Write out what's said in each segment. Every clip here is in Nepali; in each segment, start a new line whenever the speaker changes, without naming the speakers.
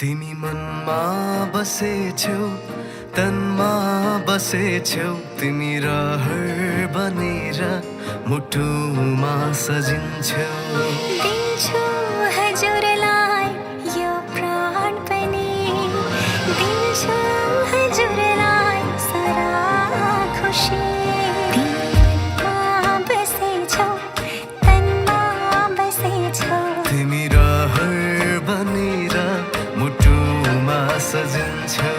तिमी मनमा बसेछौ तनमा बसेछौ तिमी रहर बनेर मुटुमा सजिन्छौ
दिन्छु हजुरलाई यो प्राण पनि दिन्छु हजुरलाई सारा खुसी तिमीमा बसेछौ तनमा बसेछौ
तिमी रहर बनेर मुटुमा सजिन्छौ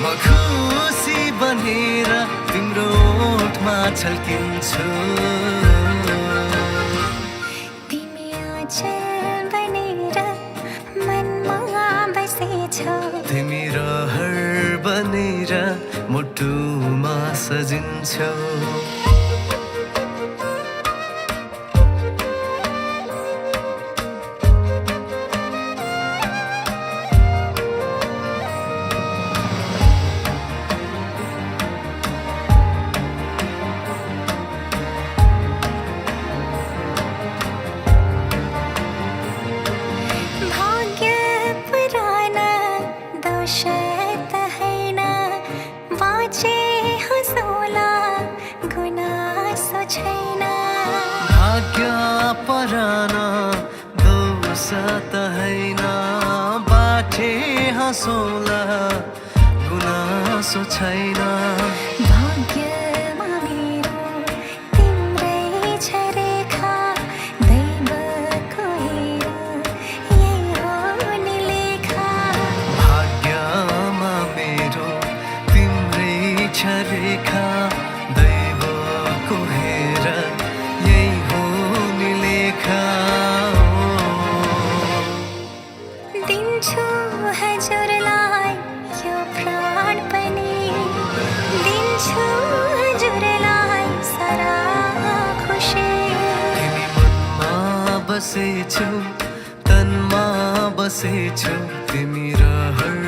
म खुसी बनेर तिम्रो ओठमा छल्किन्छु
तिमी अचल बनेर मनमा बसेछौ
तिमी रहर बनेर मुटुमा सजिन्छौ पराना दोष त हैन बाटे हँसौला गुनासो छैन
भाग्यमा मेरो तिम्रै छ रेखा दैवको हेर यही हो नि लेखा
भाग्यमा मेरो तिम्रै छ रेखा दैवको हेर यही हो
दिन्छु हजुरलाई यो प्राण पनि दिन्छु हजुरलाई सारा खुसी
तिमी मनमा बसेछौ तनमा बसेछौ तिमी रहर